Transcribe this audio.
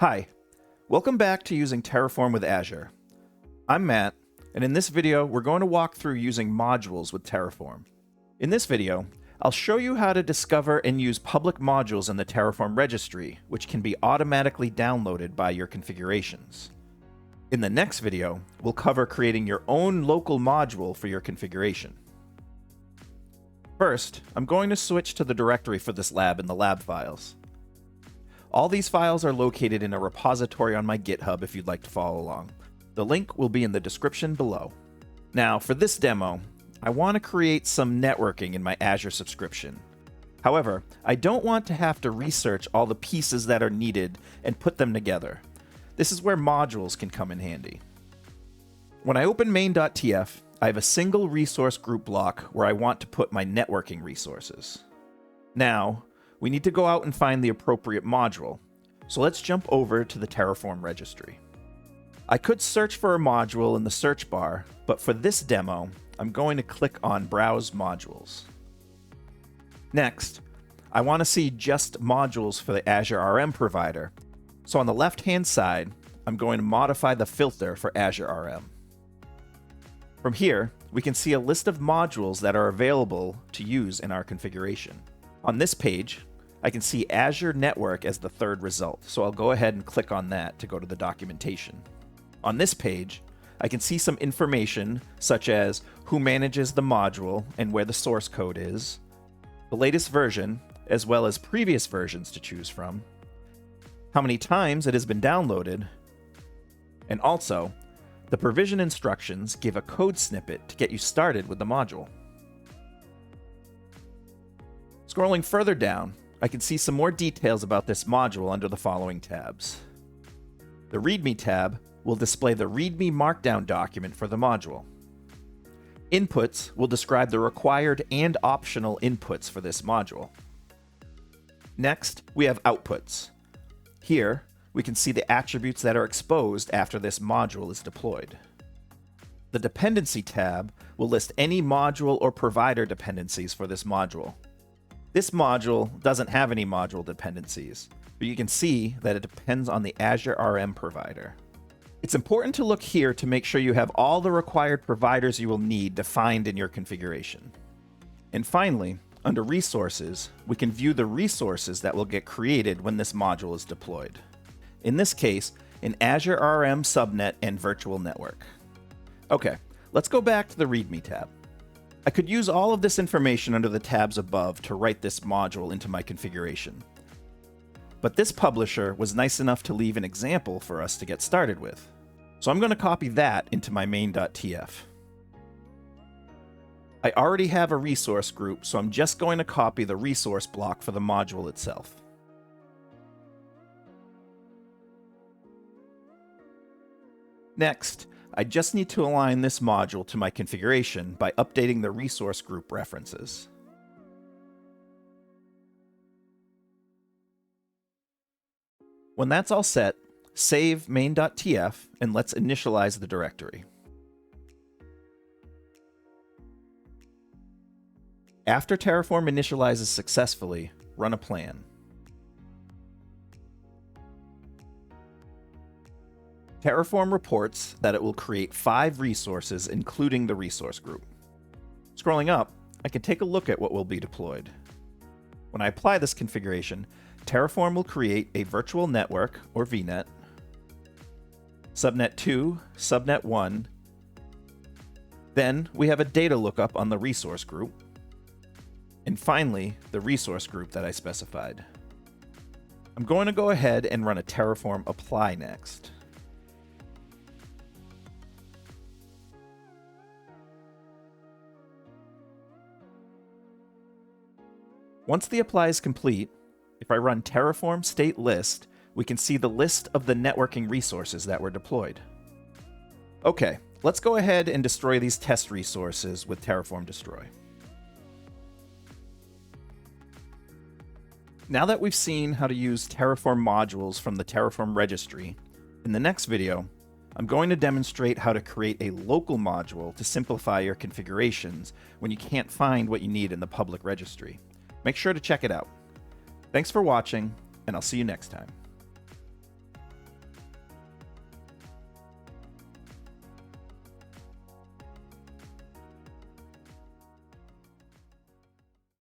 Hi, welcome back to using Terraform with Azure. I'm Matt, and in this video, we're going to walk through using modules with Terraform. In this video, I'll show you how to discover and use public modules in the Terraform Registry, which can be automatically downloaded by your configurations. In the next video, we'll cover creating your own local module for your configuration. First, I'm going to switch to the directory for this lab in the lab files. All these files are located in a repository on my GitHub if you'd like to follow along. The link will be in the description below. Now, for this demo, I want to create some networking in my Azure subscription. However, I don't want to have to research all the pieces that are needed and put them together. This is where modules can come in handy. When I open main.tf, I have a single resource group block where I want to put my networking resources. Now, we need to go out and find the appropriate module. So let's jump over to the Terraform Registry. I could search for a module in the search bar, but for this demo, I'm going to click on Browse Modules. Next, I want to see just modules for the Azure RM provider. So on the left-hand side, I'm going to modify the filter for Azure RM. From here, we can see a list of modules that are available to use in our configuration. On this page, I can see Azure Network as the third result, so I'll go ahead and click on that to go to the documentation. On this page, I can see some information such as who manages the module and where the source code is, the latest version, as well as previous versions to choose from, how many times it has been downloaded, and also, the provision instructions give a code snippet to get you started with the module. Scrolling further down, I can see some more details about this module under the following tabs. The README tab will display the README Markdown document for the module. Inputs will describe the required and optional inputs for this module. Next, we have outputs. Here, we can see the attributes that are exposed after this module is deployed. The Dependency tab will list any module or provider dependencies for this module. This module doesn't have any module dependencies, but you can see that it depends on the Azure RM provider. It's important to look here to make sure you have all the required providers you will need defined in your configuration. And finally, under Resources, we can view the resources that will get created when this module is deployed. In this case, an Azure RM subnet and virtual network. Okay, let's go back to the README tab. I could use all of this information under the tabs above to write this module into my configuration. But this publisher was nice enough to leave an example for us to get started with. So I'm going to copy that into my main.tf. I already have a resource group, so I'm just going to copy the resource block for the module itself. Next, I just need to align this module to my configuration by updating the resource group references. When that's all set, save main.tf and let's initialize the directory. After Terraform initializes successfully, run a plan. Terraform reports that it will create 5 resources, including the resource group. Scrolling up, I can take a look at what will be deployed. When I apply this configuration, Terraform will create a virtual network, or VNet, subnet 2, subnet 1, then we have a data lookup on the resource group, and finally, the resource group that I specified. I'm going to go ahead and run a Terraform apply next. Once the apply is complete, if I run Terraform state list, we can see the list of the networking resources that were deployed. Okay, let's go ahead and destroy these test resources with Terraform destroy. Now that we've seen how to use Terraform modules from the Terraform Registry, in the next video, I'm going to demonstrate how to create a local module to simplify your configurations when you can't find what you need in the public registry. Make sure to check it out. Thanks for watching, and I'll see you next time.